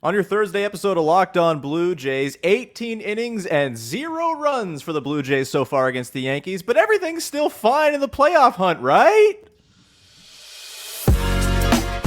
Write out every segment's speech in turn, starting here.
On your Thursday episode of Locked On Blue Jays, 18 innings and 0 runs for the Blue Jays so far against the Yankees, but everything's still fine in the playoff hunt, right?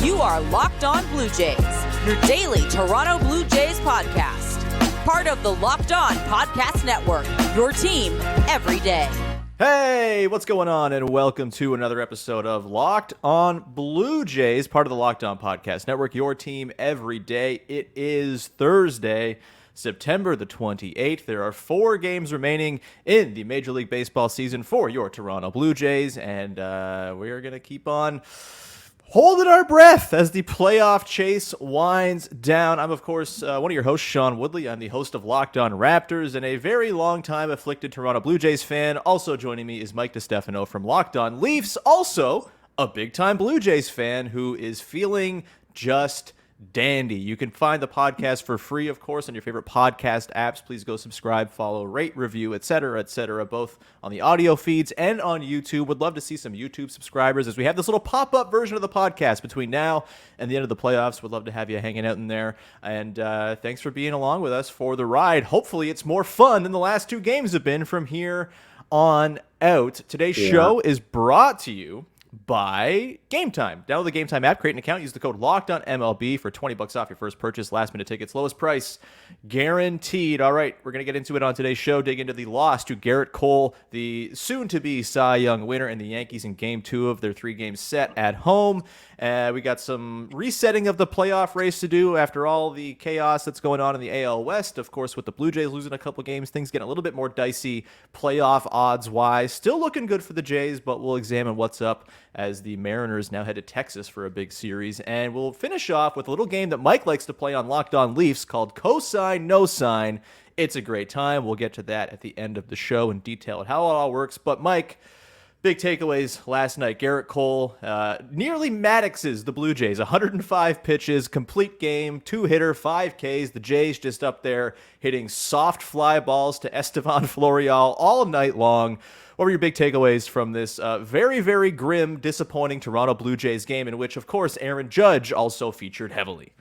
You are Locked On Blue Jays, your daily Toronto Blue Jays podcast. Part of the Locked On Podcast Network, your team every day. Hey, what's going on? And welcome to another episode of Locked On Blue Jays, part of the Locked On Podcast Network, your team every day. It is Thursday, September the 28th. There are 4 games remaining in the Major League Baseball season for your Toronto Blue Jays, and we are going to keep on holding our breath as the playoff chase winds down. I'm, of course, one of your hosts, Sean Woodley. I'm the host of Locked On Raptors and a very long-time afflicted Toronto Blue Jays fan. Also joining me is Mike DiStefano from Locked On Leafs, also a big-time Blue Jays fan who is feeling just dandy. You can find the podcast for free, of course, on your favorite podcast apps. Please go subscribe, follow, rate, review, etc., both on the audio feeds and on YouTube. Would love to see some YouTube subscribers as we have this little pop-up version of the podcast between now and the end of the playoffs. Would love to have you hanging out in there. And thanks for being along with us for the ride. Hopefully it's more fun than the last 2 games have been from here on out. Today's show is brought to you by Game Time. Download the Game Time app, create an account, use the code LOCKEDONMLB for $20 off your first purchase. Last minute tickets, lowest price guaranteed. All right, we're going to get into it on today's show, dig into the loss to Gerrit Cole, the soon-to-be Cy Young winner, and the Yankees in Game 2 of their 3-game set at home. We got some resetting of the playoff race to do after all the chaos that's going on in the AL West. Of course, with the Blue Jays losing a couple games, things getting a little bit more dicey playoff odds-wise. Still looking good for the Jays, but we'll examine what's up as the Mariners now head to Texas for a big series. And we'll finish off with a little game that Mike likes to play on Locked On Leafs called Cosign No Sign. It's a great time. We'll get to that at the end of the show and detail how it all works. But Mike, big takeaways last night. Gerrit Cole nearly Maddoxes the Blue Jays. 105 pitches, complete game, 2-hitter, 5 Ks. The Jays just up there hitting soft fly balls to Estevan Florial all night long. What were your big takeaways from this very, very grim, disappointing Toronto Blue Jays game in which, of course, Aaron Judge also featured heavily?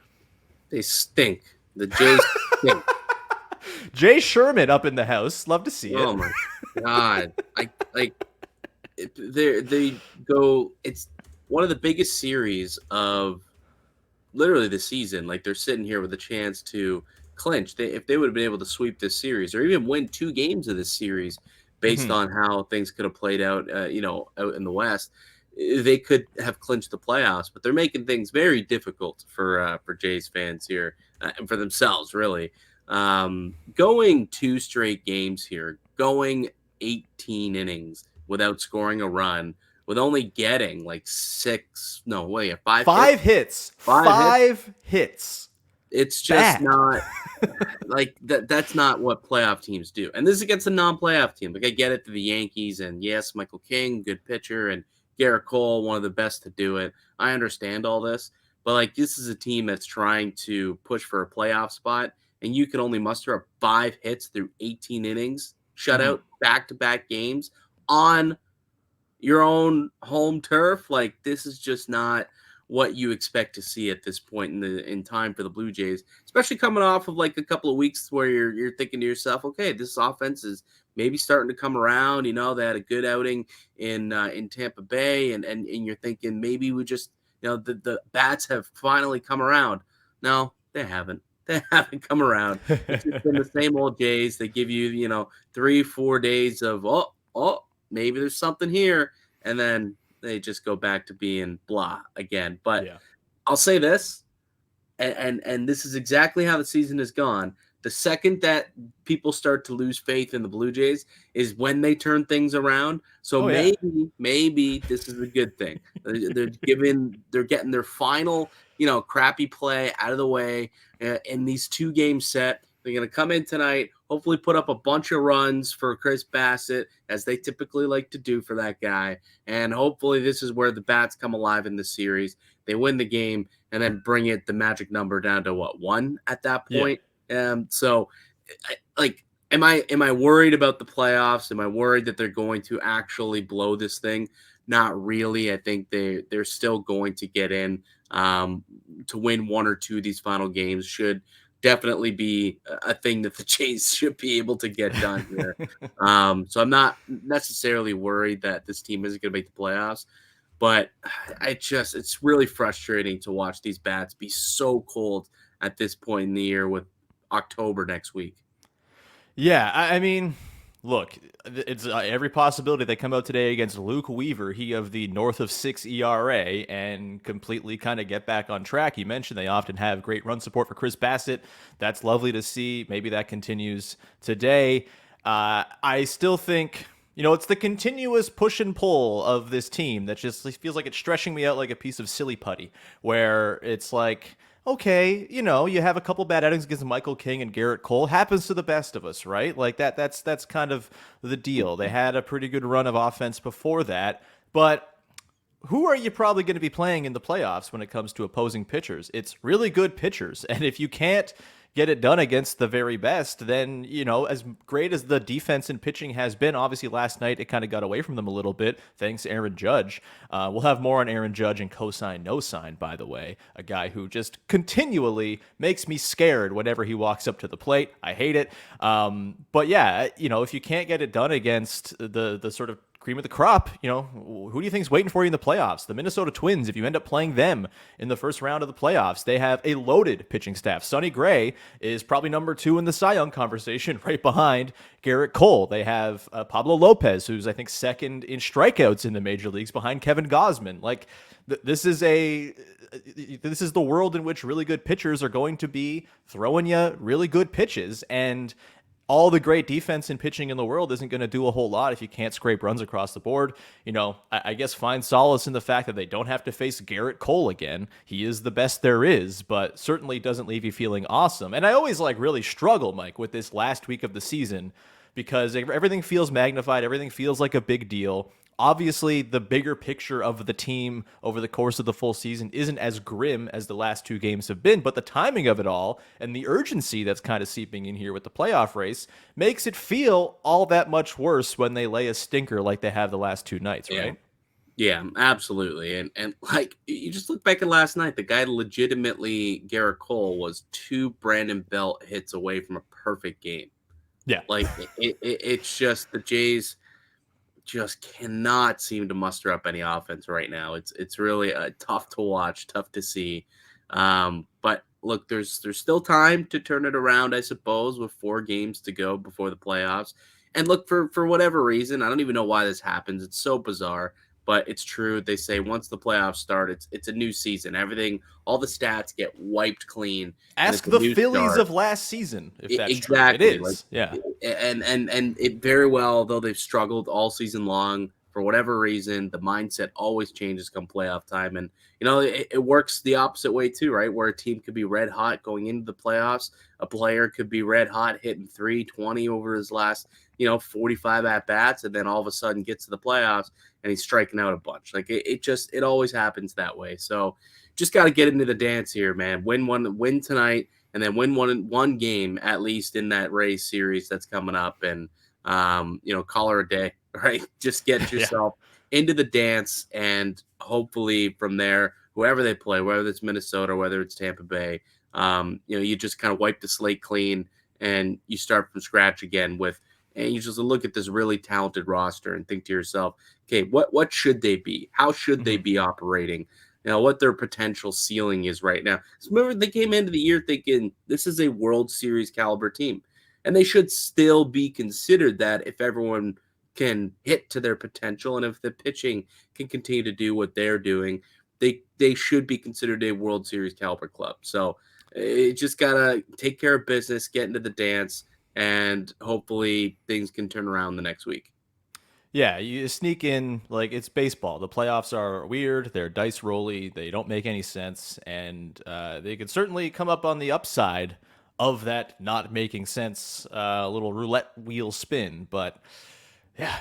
They stink. The Jays stink. Jay Sherman up in the house. Love to see it. Oh, my God. They go – it's one of the biggest series of literally the season. Like, they're sitting here with a chance to clinch. If they would have been able to sweep this series or even win 2 games of this series – based on how things could have played out, out in the West, they could have clinched the playoffs. But they're making things very difficult for Jays fans here and for themselves, really. Going 2 straight games here, going 18 innings without scoring a run, with only getting like 5 hits. 5 hits. It's just not like that. That's not what playoff teams do. And this is against a non-playoff team. Like, I get it to the Yankees, and yes, Michael King, good pitcher, and Gerrit Cole, one of the best to do it. I understand all this, but like, this is a team that's trying to push for a playoff spot, and you can only muster up 5 hits through 18 innings, shutout, back-to-back games on your own home turf. Like, this is just not what you expect to see at this point in time for the Blue Jays, especially coming off of like a couple of weeks where you're thinking to yourself, okay, this offense is maybe starting to come around. They had a good outing in Tampa Bay, and you're thinking maybe we just, the bats have finally come around. No, they haven't. They haven't come around. It's just been the same old Jays. They give you, 3-4 days of, maybe there's something here, and then they just go back to being blah again. But I'll say this, and this is exactly how the season has gone. The second that people start to lose faith in the Blue Jays is when they turn things around. So maybe this is a good thing. They're getting their final, crappy play out of the way in these 2-game set. They're going to come in tonight, hopefully put up a bunch of runs for Chris Bassett, as they typically like to do for that guy. And hopefully this is where the bats come alive in the series. They win the game and then bring the magic number down to 1 at that point. So am I worried about the playoffs? Am I worried that they're going to actually blow this thing? not really. I think they're still going to get in to win one or two of these final games. Should definitely be a thing that the Jays should be able to get done here. So I'm not necessarily worried that this team isn't going to make the playoffs, but it's really frustrating to watch these bats be so cold at this point in the year with October next week. Yeah, I mean, look, it's every possibility they come out today against Luke Weaver, he of the north of 6 ERA, and completely kind of get back on track. You mentioned they often have great run support for Chris Bassett. That's lovely to see. Maybe that continues today. I still think, it's the continuous push and pull of this team that just feels like it's stretching me out like a piece of silly putty, where it's like, okay, you have a couple bad outings against Michael King and Gerrit Cole. Happens to the best of us, right? Like that's kind of the deal. They had a pretty good run of offense before that, but who are you probably going to be playing in the playoffs when it comes to opposing pitchers? It's really good pitchers. And if you can't get it done against the very best, then, as great as the defense and pitching has been, obviously last night it kind of got away from them a little bit, thanks to Aaron Judge. We'll have more on Aaron Judge and cosign, no sign, by the way, a guy who just continually makes me scared whenever he walks up to the plate. I hate it. But yeah, if you can't get it done against the sort of cream of the crop, who do you think is waiting for you in the playoffs? The Minnesota Twins, if you end up playing them in the first round of the playoffs, they have a loaded pitching staff. Sonny Gray is probably number 2 in the Cy Young conversation, right behind Gerrit Cole. They have Pablo Lopez, who's I think second in strikeouts in the major leagues, behind Kevin Gausman. Like this is the world in which really good pitchers are going to be throwing you really good pitches, and all the great defense and pitching in the world isn't going to do a whole lot if you can't scrape runs across the board. I guess find solace in the fact that they don't have to face Gerrit Cole again. He is the best there is, but certainly doesn't leave you feeling awesome. And I always really struggle, Mike, with this last week of the season because everything feels magnified. Everything feels like a big deal. Obviously, the bigger picture of the team over the course of the full season isn't as grim as the last 2 games have been, but the timing of it all and the urgency that's kind of seeping in here with the playoff race makes it feel all that much worse when they lay a stinker like they have the last 2 nights, right? Yeah, absolutely. And like you just look back at last night, the guy legitimately, Gerrit Cole, was 2 Brandon Belt hits away from a perfect game. Yeah. Like it's just the Jays just cannot seem to muster up any offense right now. It's really tough to watch, tough to see. But look, there's still time to turn it around, I suppose, with 4 games to go before the playoffs. And look, for whatever reason, I don't even know why this happens. It's so bizarre, but it's true. They say once the playoffs start, it's a new season. Everything, all the stats get wiped clean. Ask the Phillies of last season if that's exactly true. It is. Yeah. And it very well, though they've struggled all season long, for whatever reason, the mindset always changes come playoff time. And, it works the opposite way too, right? Where a team could be red hot going into the playoffs. A player could be red hot hitting 320 over his last, 45 at-bats, and then all of a sudden gets to the playoffs and he's striking out a bunch. Like it always happens that way. So just got to get into the dance here, man. Win tonight, and then win one game at least in that Rays series that's coming up, and call her a day, right? Just get yourself into the dance, and hopefully from there, whoever they play, whether it's Minnesota, whether it's Tampa Bay, you just kind of wipe the slate clean and you start from scratch again and you just look at this really talented roster and think to yourself, okay, what should they be? How should they be operating? What their potential ceiling is right now. So remember, they came into the year thinking this is a World Series caliber team, and they should still be considered that if everyone can hit to their potential and if the pitching can continue to do what they're doing, they should be considered a World Series caliber club. So it just gotta take care of business, get into the dance, and hopefully things can turn around the next week. Yeah, you sneak in like it's baseball. The playoffs are weird. They're dice rolly. They don't make any sense. And they could certainly come up on the upside of that not making sense, a little roulette wheel spin. But yeah,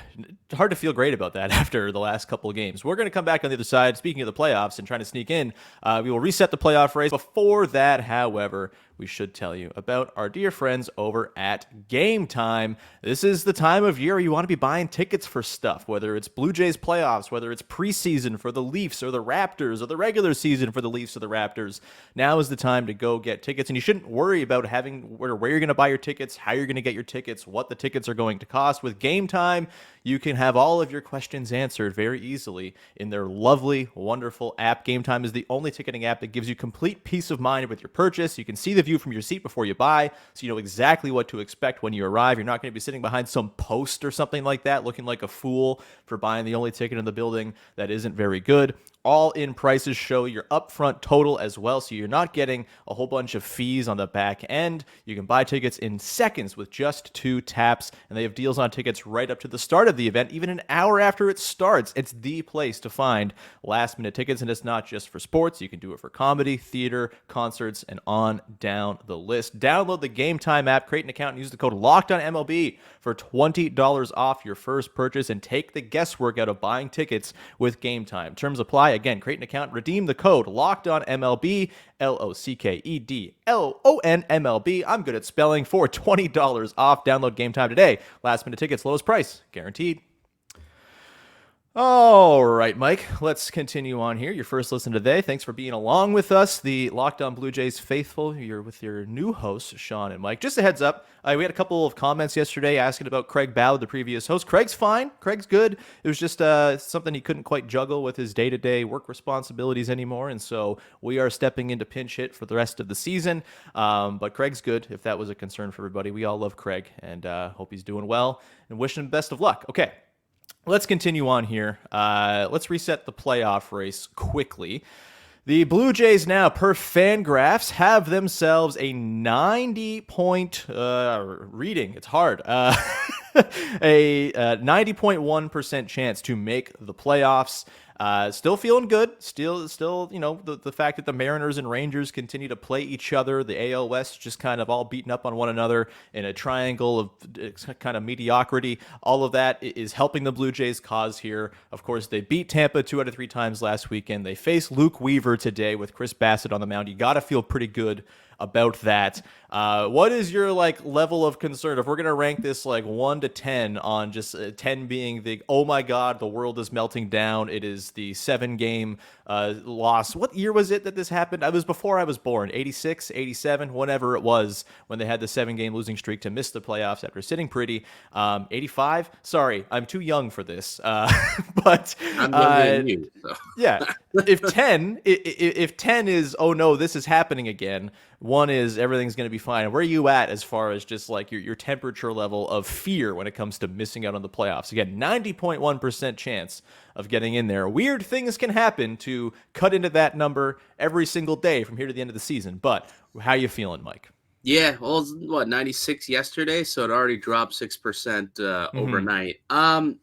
hard to feel great about that after the last couple of games. We're going to come back on the other side, speaking of the playoffs and trying to sneak in. We will reset the playoff race. Before that, however, we should tell you about our dear friends over at Game Time. This is the time of year you want to be buying tickets for stuff, whether it's Blue Jays playoffs, whether it's preseason for the Leafs or the Raptors, or the regular season for the Leafs or the Raptors. Now is the time to go get tickets, and you shouldn't worry about having where you're going to buy your tickets, how you're going to get your tickets, what the tickets are going to cost. With Game Time, you can have all of your questions answered very easily in their lovely, wonderful app. Game Time is the only ticketing app that gives you complete peace of mind with your purchase. You can see the view from your seat before you buy, so you know exactly what to expect when you arrive. You're not going to be sitting behind some post or something like that, looking like a fool for buying the only ticket in the building that isn't very good. All-in prices show your upfront total as well, so you're not getting a whole bunch of fees on the back end. You can buy tickets in seconds with just 2 taps, and they have deals on tickets right up to the start of the event, even an hour after it starts. It's the place to find last-minute tickets, and it's not just for sports. You can do it for comedy, theater, concerts, and on down the list. Download the Game Time app, create an account, and use the code LOCKEDONMLB for $20 off your first purchase, and take the guesswork out of buying tickets with Game Time. Terms apply. Again, create an account, redeem the code LOCKEDONMLB, LOCKEDONMLB. I'm good at spelling for $20 off. Download Game Time today. Last minute tickets, lowest price, guaranteed. All right, Mike, let's continue on here. Your first listen today. Thanks for being along with us, the Locked On Blue Jays faithful. You're with your new hosts, Sean and Mike. Just a heads up, we had a couple of comments yesterday asking about Craig Ballard, the previous host. Craig's fine. Craig's good. It was just something he couldn't quite juggle with his day-to-day work responsibilities anymore, and so we are stepping into pinch hit for the rest of the season. But Craig's good, if that was a concern for everybody. We all love Craig, and hope he's doing well, and wish him best of luck. Okay. Let's continue on here. Let's reset the playoff race quickly. The Blue Jays now, per Fangraphs, have themselves a 90-point reading. It's hard. A 90.1% chance to make the playoffs. Still feeling good. Still, you know, the fact that the Mariners and Rangers continue to play each other. The AL West just kind of all beaten up on one another in a triangle of kind of mediocrity. All of that is helping the Blue Jays' cause here. Of course, they beat Tampa 2 out of 3 times last weekend. They face Luke Weaver today with Chris Bassett on the mound. You got to feel pretty good about that. What is your level of concern if we're gonna rank this 1 to 10 on just 10 being the oh my god, the world is melting down? It is the 7-game loss. What year was it that this happened? It was before I was born. 86, 87, whatever it was, when they had the 7-game losing streak to miss the playoffs after sitting pretty. 85. Sorry, I'm too young for this. But I'm younger than you, so. Yeah, if 10 is oh no, this is happening again. 1 is everything's going to be fine. Where are you at as far as just your temperature level of fear when it comes to missing out on the playoffs? Again, 90.1% chance of getting in there. Weird things can happen to cut into that number every single day from here to the end of the season. But how you feeling, Mike? Yeah, well, it was, 96 yesterday, so it already dropped 6% overnight.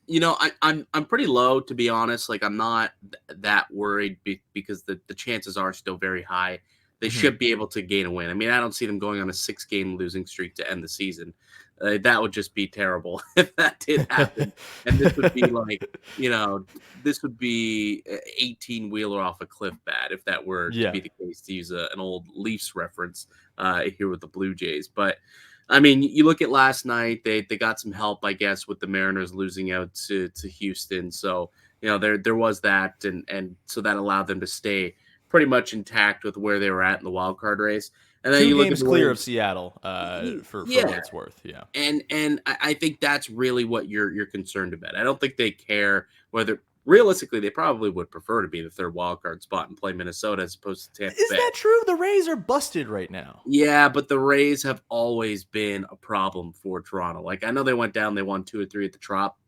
You know, I'm pretty low, to be honest. I'm not that worried because the chances are still very high. They should be able to gain a win. I mean, I don't see them going on a 6-game losing streak to end the season. That would just be terrible if that did happen. And this would be this would be 18-wheeler off a cliff bad if that were to be the case, to use an old Leafs reference here with the Blue Jays. But, I mean, you look at last night, they got some help, I guess, with the Mariners losing out to Houston. So, there was that, and so that allowed them to stay pretty much intact with where they were at in the wild card race. And then 2 games clear of Seattle for what it's worth. Yeah. And I think that's really what you're concerned about. I don't think they care whether realistically they probably would prefer to be the 3rd wild card spot and play Minnesota as opposed to Tampa Bay. Is that true? The Rays are busted right now. Yeah, but the Rays have always been a problem for Toronto. I know they went down, they won 2 or 3 at the Trop,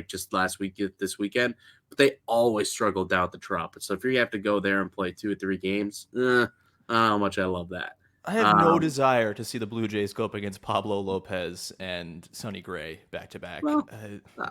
just last week, this weekend, but they always struggled down at the Trop. So if you have to go there and play 2 or 3 games, I don't know how much I love that. I have no desire to see the Blue Jays go up against Pablo Lopez and Sonny Gray back to back. Well,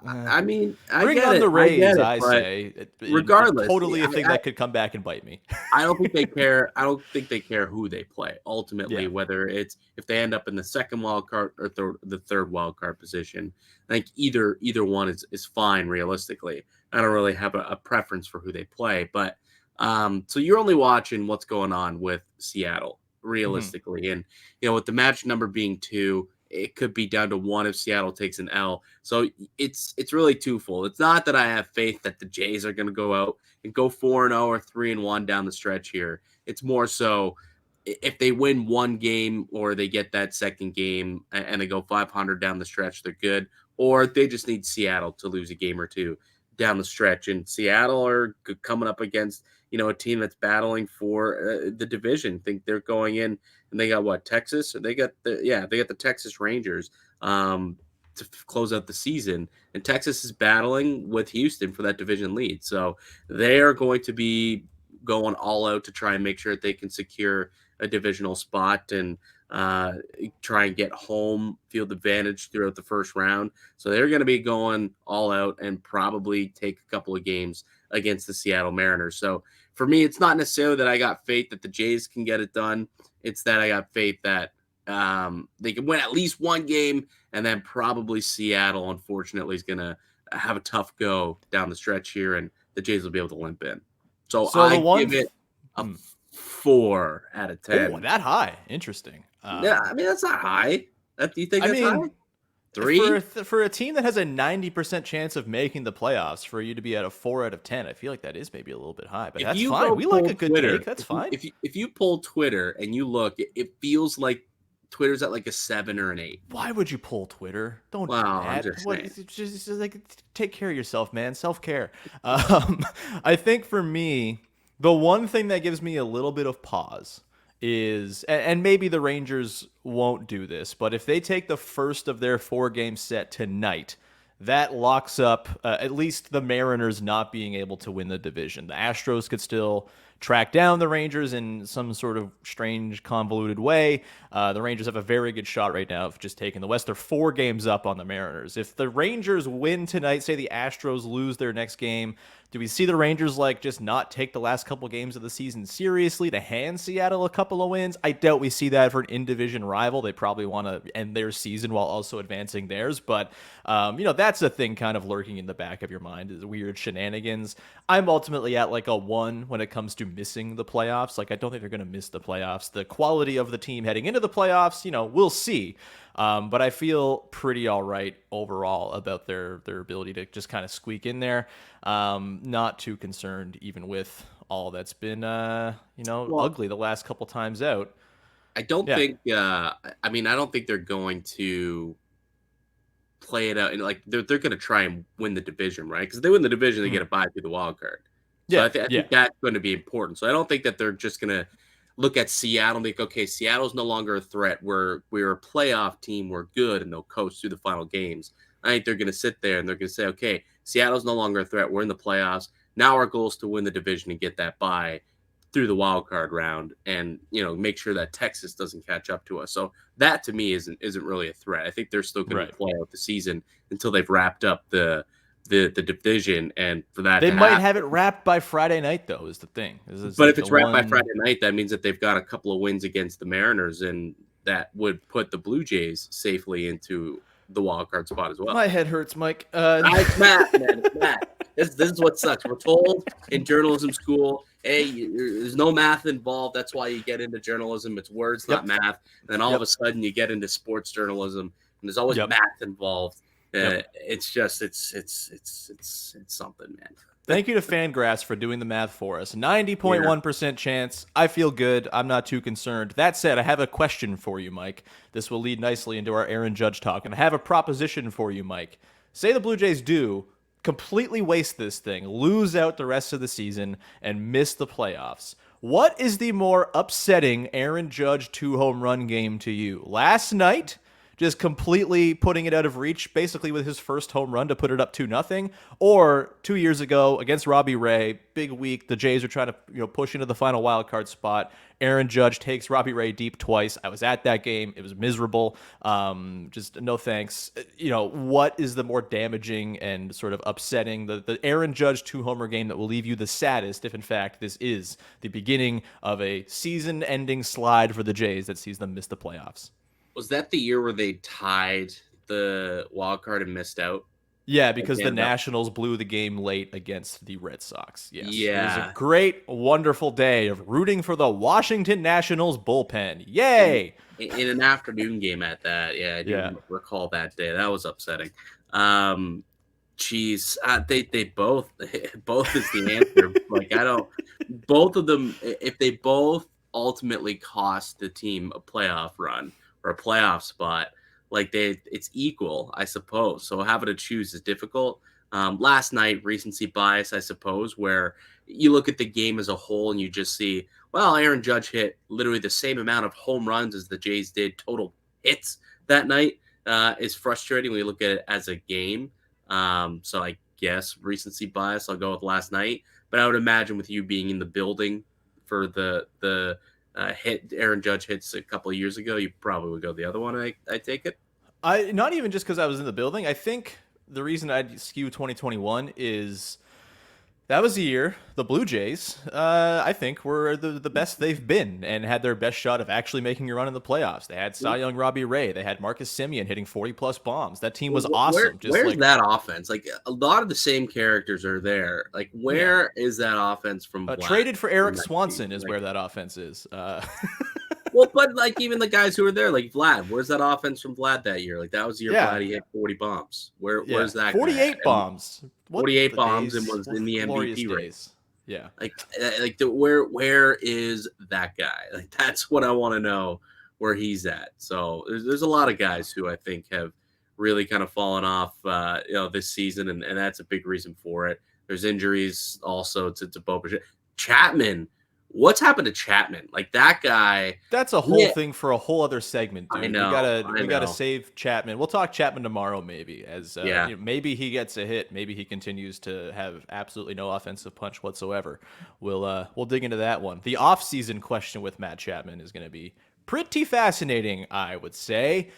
I mean, bring on the Rays. I say, regardless, totally a thing that could come back and bite me. I don't think they care. I don't think they care who they play ultimately, whether it's if they end up in the 2nd wild card or the 3rd wild card position. I think either one is fine realistically. I don't really have a preference for who they play, but so you're only watching what's going on with Seattle. realistically. And, with the match number being 2, it could be down to 1 if Seattle takes an L. So it's really twofold. It's not that I have faith that the Jays are going to go out and go 4-0 or 3-1 down the stretch here. It's more so if they win one game or they get that second game and they go 500 down the stretch, they're good. Or they just need Seattle to lose a game or two down the stretch. And Seattle are coming up against, a team that's battling for the division. I think they're going in and they got Texas? They got the Texas Rangers to close out the season. And Texas is battling with Houston for that division lead. So they are going to be going all out to try and make sure that they can secure a divisional spot and try and get home field advantage throughout the first round. So they're going to be going all out and probably take a couple of games against the Seattle Mariners. So for me, it's not necessarily that I got faith that the Jays can get it done. It's that I got faith that they can win at least one game, and then probably Seattle, unfortunately, is going to have a tough go down the stretch here, and the Jays will be able to limp in. So I give it a 4 out of 10. Oh, that high. Interesting. Yeah, I mean, that's not high. Do you think that's high? 3? For a team that has a 90% chance of making the playoffs, for you to be at a 4 out of 10, I feel like that is maybe a little bit high, but that's fine. We like a good take. That's fine. If you pull Twitter and you look, it feels like Twitter's at like a 7 or an 8. Why would you pull Twitter? Don't do that. Just like, take care of yourself, man. Self-care. I think for me, the one thing that gives me a little bit of pause is, and maybe the Rangers won't do this, but if they take the first of their 4-game set tonight, that locks up at least the Mariners not being able to win the division. The Astros could still track down the Rangers in some sort of strange, convoluted way. The Rangers have a very good shot right now of just taking the West. They're 4 games up on the Mariners. If the Rangers win tonight, say the Astros lose their next game, do we see the Rangers just not take the last couple games of the season seriously to hand Seattle a couple of wins? I doubt we see that for an in-division rival. They probably want to end their season while also advancing theirs. But, that's a thing kind of lurking in the back of your mind, is weird shenanigans. I'm ultimately at a 1 when it comes to missing the playoffs. I don't think they're going to miss the playoffs. The quality of the team heading into the playoffs, we'll see. But I feel pretty all right overall about their ability to just kind of squeak in there. Not too concerned even with all that's been, ugly the last couple times out. I don't think, I don't think they're going to play it out. And they're going to try and win the division, right? Because if they win the division, they get a bye through the wild card. So I think that's going to be important. So I don't think that they're just going to look at Seattle and think, okay, Seattle's no longer a threat. We're a playoff team. We're good, and they'll coast through the final games. I think they're going to sit there and they're going to say, okay, Seattle's no longer a threat. We're in the playoffs. Now our goal is to win the division and get that bye through the wild card round, and make sure that Texas doesn't catch up to us. So that to me isn't really a threat. I think they're still going to play out the season until they've wrapped up the division, and for that they might have it wrapped by Friday night, though, is the thing. But if it's wrapped by Friday night, that means that they've got a couple of wins against the Mariners, and that would put the Blue Jays safely into the wild card spot as well. My head hurts, Mike. It's math, man. It's math. This is what sucks. We're told in journalism school, hey, there's no math involved. That's why you get into journalism. It's words, not math. And then all of a sudden you get into sports journalism, and there's always math involved. It's just it's something, man. Thank you to Fangraphs for doing the math for us. 90.1% chance. I feel good. I'm not too concerned. That said, I have a question for you, Mike. This will lead nicely into our Aaron Judge talk. And I have a proposition for you, Mike. Say the Blue Jays do completely waste this thing, lose out the rest of the season, and miss the playoffs. What is the more upsetting Aaron Judge 2-home run game to you? Last night, just completely putting it out of reach, basically with his first home run to put it up 2-0, or 2 years ago against Robbie Ray, big week, the Jays are trying to push into the final wild card spot. Aaron Judge takes Robbie Ray deep twice. I was at that game. It was miserable. Just no thanks. What is the more damaging and sort of upsetting, the Aaron Judge 2-homer game that will leave you the saddest if, in fact, this is the beginning of a season-ending slide for the Jays that sees them miss the playoffs? Was that the year where they tied the wild card and missed out? Yeah, because the Again, that- Nationals blew the game late against the Red Sox. Yes. It was a Yeah. great, wonderful day of rooting for the Washington Nationals bullpen. Yay! In an afternoon game at that. Yeah, I do Yeah. recall that day. That was upsetting. Geez, they both both is the answer. Like I don't, both of them. If they both ultimately cost the team a playoff run or a playoff spot, like it's equal, I suppose. So having to choose is difficult. Last night, recency bias, I suppose, where you look at the game as a whole and you just see, well, Aaron Judge hit literally the same amount of home runs as the Jays did total hits that night. Is frustrating when you look at it as a game. So I guess recency bias, I'll go with last night. But I would imagine with you being in the building for the hit Aaron Judge hits a couple of years ago, you probably would go the other one. I take it. I not even just because I was in the building. I think the reason I'd skew 2021 is that was the year the Blue Jays, I think, were the best they've been and had their best shot of actually making a run in the playoffs. They had Cy Young Robbie Ray. They had Marcus Semien hitting 40-plus bombs. That team was awesome. Where's that offense? Like, a lot of the same characters are there. Like, where is that offense from? Traded for Eric Swanson is where that offense is. Well, but like even the guys who were there, like Vlad, where's that offense from Vlad that year? Like that was the year Vlad he hit 40 bombs. Where's that? 48 bombs. 48 bombs and was in the MVP race. Yeah. Where is that guy? Like that's what I want to know where he's at. So there's a lot of guys who I think have really kind of fallen off this season, and that's a big reason for it. There's injuries also to Boba. Chapman. What's happened to Chapman? Like that guy. That's a whole thing for a whole other segment, dude. I know. We gotta save Chapman. We'll talk Chapman tomorrow, maybe. Maybe he gets a hit. Maybe he continues to have absolutely no offensive punch whatsoever. We'll dig into that one. The off-season question with Matt Chapman is going to be pretty fascinating, I would say.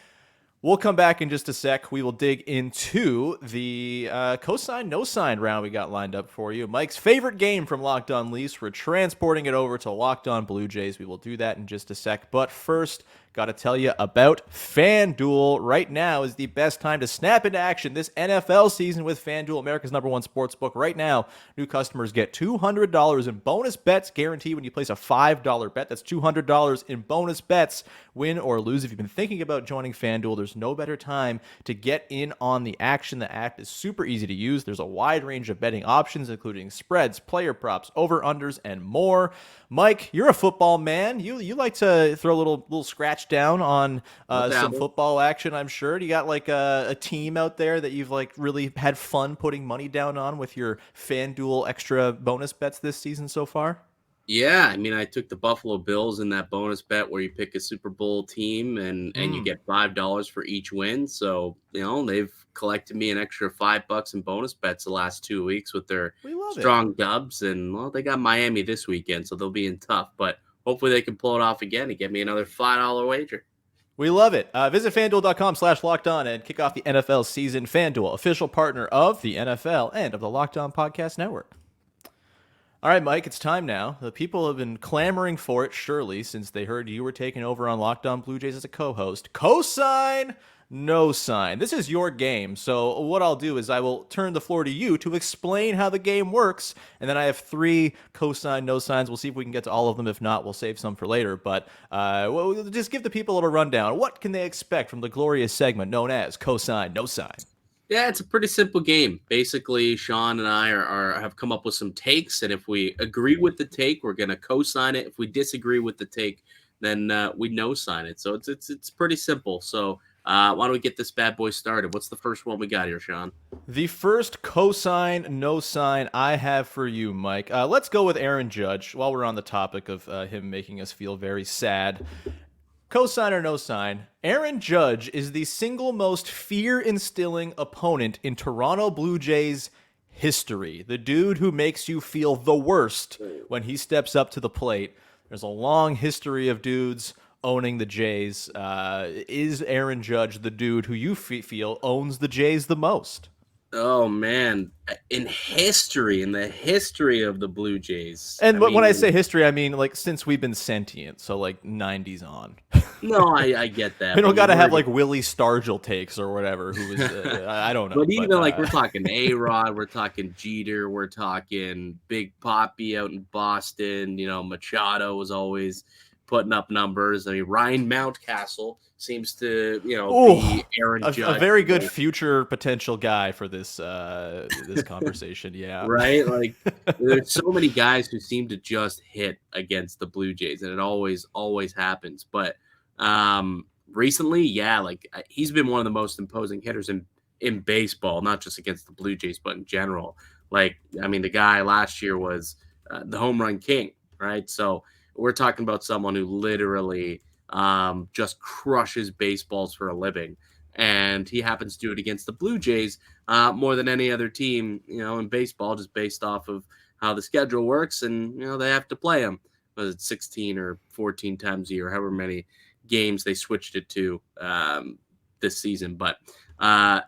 We'll come back in just a sec. We will dig into the cosign, no sign round we got lined up for you. Mike's favorite game from Locked On Leafs. We're transporting it over to Locked On Blue Jays. We will do that in just a sec. But first, got to tell you about FanDuel. Right now is the best time to snap into action this NFL season with FanDuel, America's #1 sportsbook. Right now, new customers get $200 in bonus bets guaranteed when you place a $5 bet. That's $200 in bonus bets, win or lose. If you've been thinking about joining FanDuel, there's no better time to get in on the action. The app is super easy to use. There's a wide range of betting options, including spreads, player props, over-unders, and more. Mike, you're a football man. You like to throw a little scratch down on some football action, I'm sure. Do you got like a team out there that you've like really had fun putting money down on with your FanDuel extra bonus bets this season so far? Yeah, I mean, I took the Buffalo Bills in that bonus bet where you pick a Super Bowl team and you get $5 for each win. So, they've collected me an extra $5 in bonus bets the last 2 weeks with their strong dubs. And, well, they got Miami this weekend, so they'll be in tough. But hopefully they can pull it off again and get me another $5 wager. We love it. Visit FanDuel.com/LockedOn and kick off the NFL season. FanDuel, official partner of the NFL and of the Locked On Podcast Network. All right, Mike, it's time now. The people have been clamoring for it, surely, since they heard you were taking over on Locked On Blue Jays as a co-host. Cosign, no sign. This is your game, so what I'll do is I will turn the floor to you to explain how the game works, and then I have 3 cosign, no signs. We'll see if we can get to all of them. If not, we'll save some for later, but we'll just give the people a little rundown. What can they expect from the glorious segment known as Cosign, no sign? Yeah, it's a pretty simple game. Basically, Sean and I have come up with some takes, and if we agree with the take, we're going to co-sign it. If we disagree with the take, then we no-sign it. So it's pretty simple. So why don't we get this bad boy started? What's the first one we got here, Sean? The first cosign, no sign I have for you, Mike. Let's go with Aaron Judge while we're on the topic of him making us feel very sad. Cosign or no sign, Aaron Judge is the single most fear-instilling opponent in Toronto Blue Jays history. The dude who makes you feel the worst when he steps up to the plate. There's a long history of dudes owning the Jays. Is Aaron Judge the dude who you feel owns the Jays the most? Oh man, in the history of the Blue Jays. And when I say history, I mean like since we've been sentient, so like 90s on. No, I get that. We don't But got to have we're like Willie Stargell takes or whatever. Who was I don't know. But even like we're talking A-Rod, we're talking Jeter, we're talking Big Papi out in Boston. Machado was always putting up numbers. I mean, Ryan Mountcastle seems to be Aaron Judge. A very good future potential guy for this this conversation. Yeah, right. Like there's so many guys who seem to just hit against the Blue Jays, and it always happens. But recently, yeah, like he's been one of the most imposing hitters in baseball, not just against the Blue Jays, but in general. Like, I mean, the guy last year was the home run king, right? So we're talking about someone who literally just crushes baseballs for a living. And he happens to do it against the Blue Jays more than any other team, in baseball, just based off of how the schedule works. And, they have to play him. Was it 16 or 14 times a year, however many games they switched it to this season. But I'll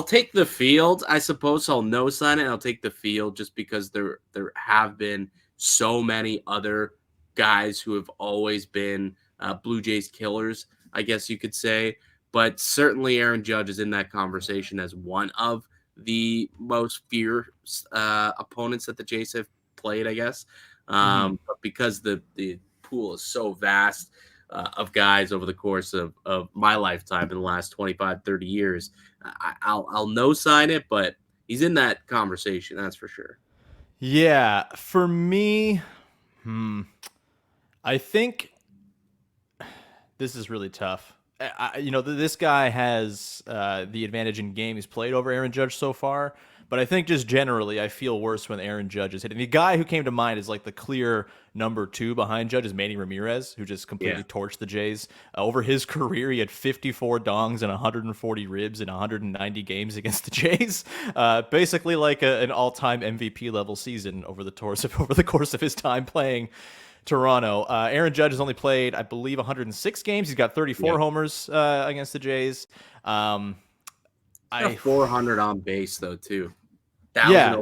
take the field, I suppose. I'll no sign it. I'll take the field just because there have been so many other guys who have always been Blue Jays killers, I guess you could say. But certainly Aaron Judge is in that conversation as one of the most fierce opponents that the Jays have played, I guess. But because the pool is so vast, of guys over the course of my lifetime in the last 25, 30 years, I'll no sign it, but he's in that conversation. That's for sure. Yeah. For me, I think this is really tough. This guy has the advantage in games played over Aaron Judge so far. But I think just generally, I feel worse when Aaron Judge is hitting. The guy who came to mind is like the clear number 2 behind Judge is Manny Ramirez, who just completely torched the Jays. Over his career, he had 54 dongs and 140 ribs in 190 games against the Jays. Basically like an all-time MVP level season over the course of his time playing Toronto. Aaron Judge has only played, I believe, 106 games. He's got 34 homers against the Jays. 400 on base though too.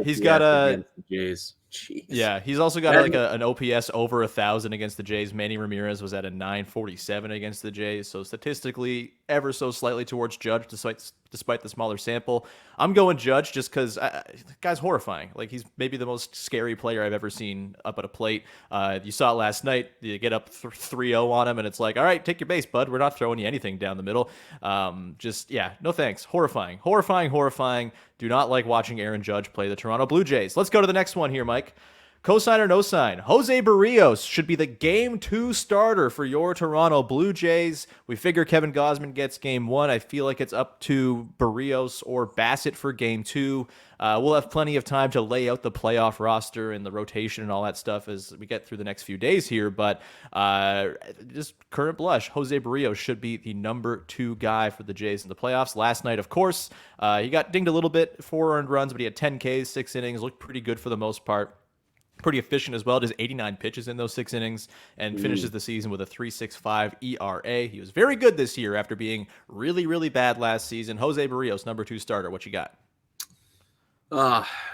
He's got against the Jays. Jeez. Yeah, he's also got an OPS over 1,000 against the Jays. Manny Ramirez was at a 947 against the Jays, so statistically ever so slightly towards Judge, despite the smaller sample. I'm going Judge just because the guy's horrifying. Like, he's maybe the most scary player I've ever seen up at a plate. You saw it last night. You get up 3-0 on him, and it's like, all right, take your base, bud. We're not throwing you anything down the middle. No thanks. Horrifying. Do not like watching Aaron Judge play the Toronto Blue Jays. Let's go to the next one here, Mike. Cosign or no sign? Jose Berrios should be the Game 2 starter for your Toronto Blue Jays. We figure Kevin Gausman gets Game 1. I feel like it's up to Berrios or Bassett for Game 2. We'll have plenty of time to lay out the playoff roster and the rotation and all that stuff as we get through the next few days here. But just current blush, Jose Berrios should be the number 2 guy for the Jays in the playoffs. Last night, of course, he got dinged a little bit, 4 earned runs, but he had 10 Ks, 6 innings, looked pretty good for the most part. Pretty efficient as well, does 89 pitches in those 6 innings and finishes the season with a 3.65 ERA. He was very good this year after being really, really bad last season. Jose Berrios, number 2 starter. What you got?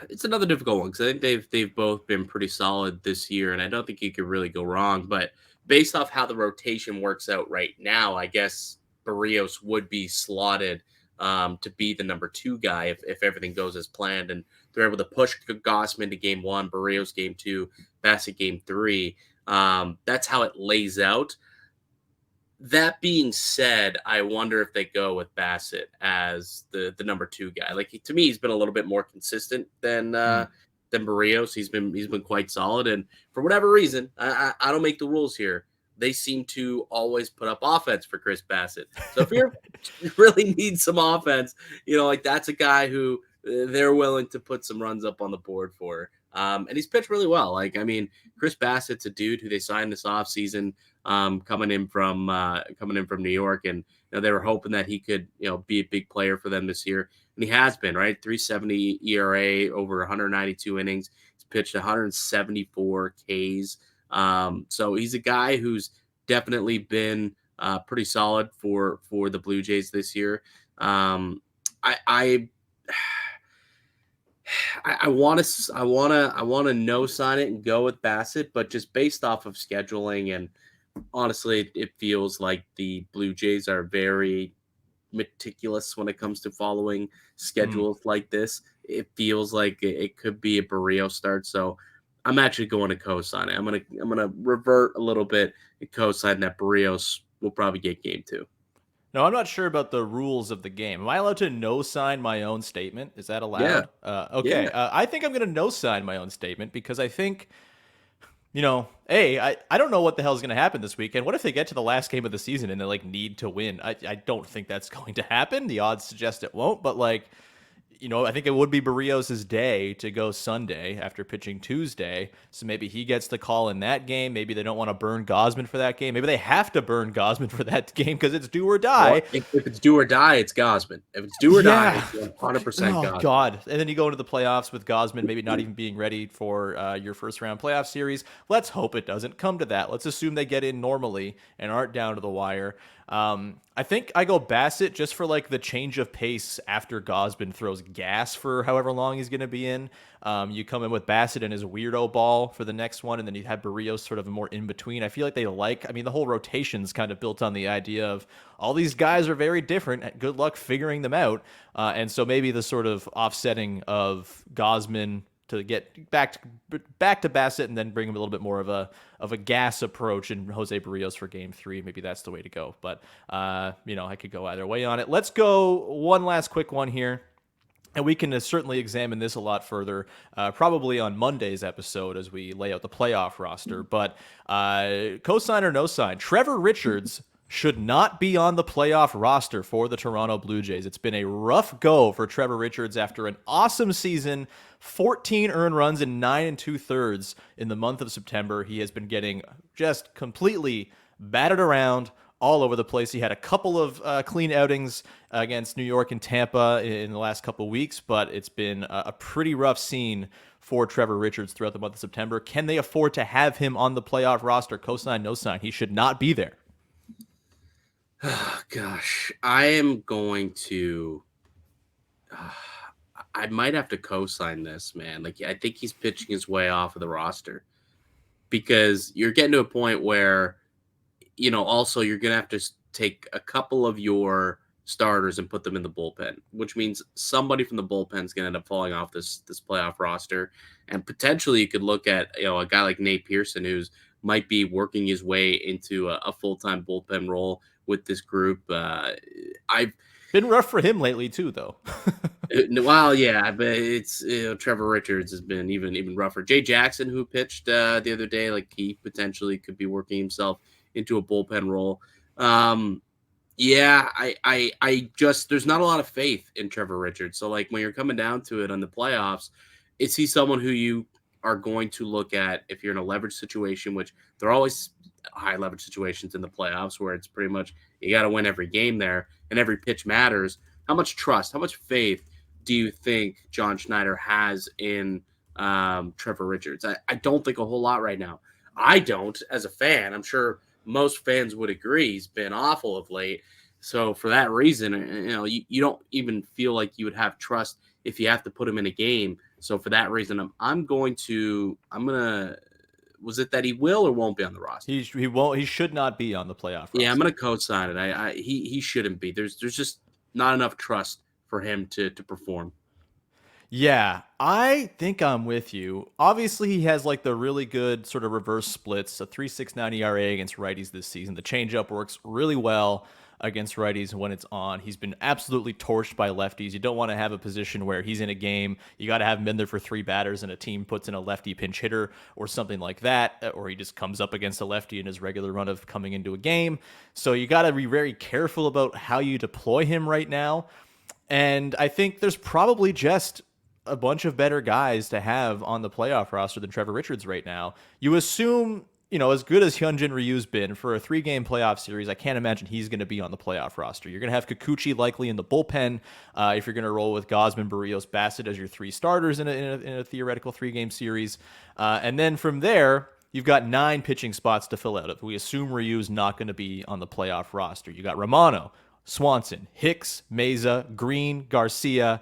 It's another difficult one because I think they've both been pretty solid this year, and I don't think you could really go wrong. But based off how the rotation works out right now, I guess Berrios would be slotted to be the number 2 guy if everything goes as planned and they're able to push Gausman to Game 1, Berrios Game 2, Bassett Game 3. That's how it lays out. That being said, I wonder if they go with Bassett as the number 2 guy. Like, to me, he's been a little bit more consistent than Berrios. He's been quite solid, and for whatever reason, I don't make the rules here. They seem to always put up offense for Chris Bassett. So if you really need some offense, like that's a guy who they're willing to put some runs up on the board for. And he's pitched really well. Like, I mean, Chris Bassett's a dude who they signed this offseason, coming in from New York, and they were hoping that he could be a big player for them this year, and he has been, right. 3.70 ERA over 192 innings. He's pitched 174 Ks. So he's a guy who's definitely been pretty solid for the Blue Jays this year. I want to no sign it and go with Bassett, but just based off of scheduling and honestly, it feels like the Blue Jays are very meticulous when it comes to following schedules like this. It feels like it could be a Berrios start, so I'm actually going to co-sign it. I'm gonna revert a little bit and co-sign that Berrios will probably get game 2. No, I'm not sure about the rules of the game. Am I allowed to no-sign my own statement? Is that allowed? Okay. Yeah. I think I'm going to no-sign my own statement because I think, I don't know what the hell is going to happen this weekend. What if they get to the last game of the season and they need to win? I don't think that's going to happen. The odds suggest it won't, but I think it would be Berrios' day to go Sunday after pitching Tuesday. So maybe he gets the call in that game. Maybe they don't want to burn Gausman for that game. Maybe they have to burn Gausman for that game because it's do or die. Well, if it's do or die, it's Gausman. If it's do or die, it's 100% Gausman. Oh, God. And then you go into the playoffs with Gausman maybe not even being ready for your first-round playoff series. Let's hope it doesn't come to that. Let's assume they get in normally and aren't down to the wire. I think I go Bassett just for the change of pace after Gausman throws gas for however long he's going to be in. You come in with Bassett and his weirdo ball for the next one, and then you have Berrios sort of more in between. I feel like the whole rotation's kind of built on the idea of all these guys are very different. Good luck figuring them out. And so maybe the sort of offsetting of Gausman to get back to Bassett and then bring him a little bit more of a gas approach and Jose Berrios for game 3. Maybe that's the way to go. But, I could go either way on it. Let's go one last quick one here. And we can certainly examine this a lot further, probably on Monday's episode as we lay out the playoff roster. But cosign or no sign, Trevor Richards should not be on the playoff roster for the Toronto Blue Jays. It's been a rough go for Trevor Richards after an awesome season, 14 earned runs in 9 2/3 in the month of September. He has been getting just completely battered around all over the place. He had a couple of clean outings against New York and Tampa in the last couple of weeks, but it's been a pretty rough scene for Trevor Richards throughout the month of September. Can they afford to have him on the playoff roster? Cosign, no sign. He should not be there. Oh, gosh, I am going to. I might have to co-sign this, man. I think he's pitching his way off of the roster because you're getting to a point where, also you're going to have to take a couple of your starters and put them in the bullpen, which means somebody from the bullpen is going to end up falling off this playoff roster. And potentially you could look at, a guy like Nate Pearson, who's might be working his way into a full-time bullpen role with this group. I've been rough for him lately too, though. Well, yeah, but it's Trevor Richards has been even rougher. Jay Jackson, who pitched the other day, he potentially could be working himself into a bullpen role. Yeah, I just there's not a lot of faith in Trevor Richards. So when you're coming down to it on the playoffs, is he someone who you are going to look at if you're in a leverage situation, which they're always high leverage situations in the playoffs where it's pretty much you got to win every game there and every pitch matters. How much trust, how much faith do you think John Schneider has in Trevor Richards? I don't think a whole lot right now. I don't as a fan. I'm sure most fans would agree. He's been awful of late. So for that reason, you don't even feel like you would have trust if you have to put him in a game. So for that reason, I'm gonna. Was it that he will or won't be on the roster? He won't. He should not be on the playoff roster. Yeah, I'm gonna co-sign it. He shouldn't be. There's just not enough trust for him to perform. Yeah, I think I'm with you. Obviously, he has the really good sort of reverse splits, a 3.69 ERA against righties this season. The changeup works really well against righties when it's on. He's been absolutely torched by lefties. You don't want to have a position where he's in a game. You got to have him in there for 3 batters and a team puts in a lefty pinch hitter or something like that, or he just comes up against a lefty in his regular run of coming into a game. So you got to be very careful about how you deploy him right now. And I think there's probably just a bunch of better guys to have on the playoff roster than Trevor Richards right now. You assume, as good as Hyunjin Ryu's been for a 3-game playoff series, I can't imagine he's going to be on the playoff roster. You're going to have Kikuchi likely in the bullpen if you're going to roll with Gausman, Berrios, Bassett as your 3 starters in a theoretical 3-game series. And then from there, you've got 9 pitching spots to fill out. If we assume Ryu's not going to be on the playoff roster, you got Romano, Swanson, Hicks, Meza, Green, Garcia.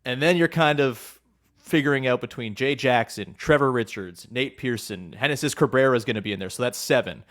And then you're kind of figuring out between Jay Jackson, Trevor Richards, Nate Pearson, Genesis Cabrera is going to be in there. So that's 7.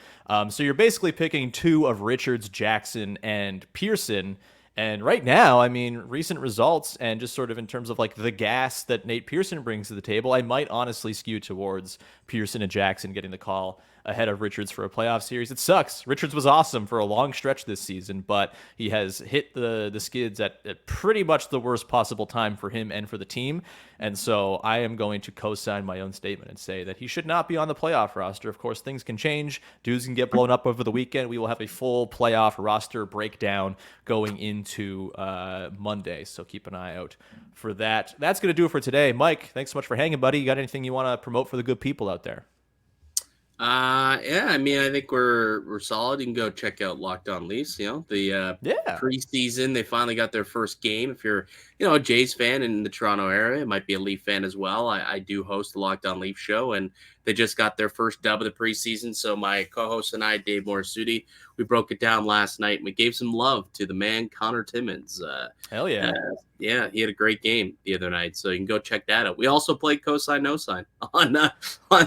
So you're basically picking 2 of Richards, Jackson, and Pearson. And right now, I mean, recent results and just sort of in terms of like the gas that Nate Pearson brings to the table, I might honestly skew towards Pearson and Jackson getting the call ahead of Richards for a playoff series. It sucks. Richards was awesome for a long stretch this season, but he has hit the skids at pretty much the worst possible time for him and for the team. And so I am going to co-sign my own statement and say that he should not be on the playoff roster. Of course, things can change. Dudes can get blown up over the weekend. We will have a full playoff roster breakdown going into Monday. So keep an eye out for that. That's going to do it for today. Mike, thanks so much for hanging, buddy. You got anything you want to promote for the good people out there? Yeah, I mean, I think we're solid. You can go check out Locked On Leafs. You know, the preseason, they finally got their first game. If you're, a Jays fan in the Toronto area, it might be a Leaf fan as well. I do host the Locked On Leaf show, and they just got their first dub of the preseason. So my co-host and I, Dave Morisuti, we broke it down last night, and we gave some love to the man, Connor Timmins. Hell yeah. Yeah, he had a great game the other night, so you can go check that out. We also played Cosign No Sign on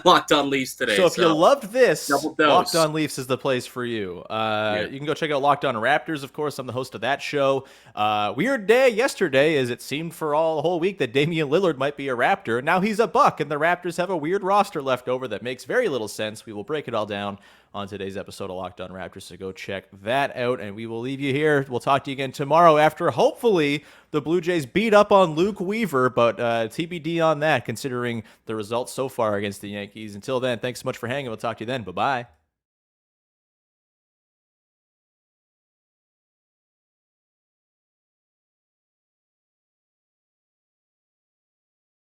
Locked On Leafs today. So if you loved this, double dose. Locked On Leafs is the place for you. You can go check out Locked On Raptors, of course. I'm the host of that show. Weird day yesterday, as it seemed for the whole week that Damian Lillard might be a Raptor. Now he's a Buck, and the Raptors have a weird roster left over that makes very little sense. We will break it all down on today's episode of Locked On Raptors, so go check that out, and we will leave you here. We'll talk to you again tomorrow after, hopefully, the Blue Jays beat up on Luke Weaver, but TBD on that, considering the results so far against the Yankees. Until then, thanks so much for hanging. We'll talk to you then. Bye-bye.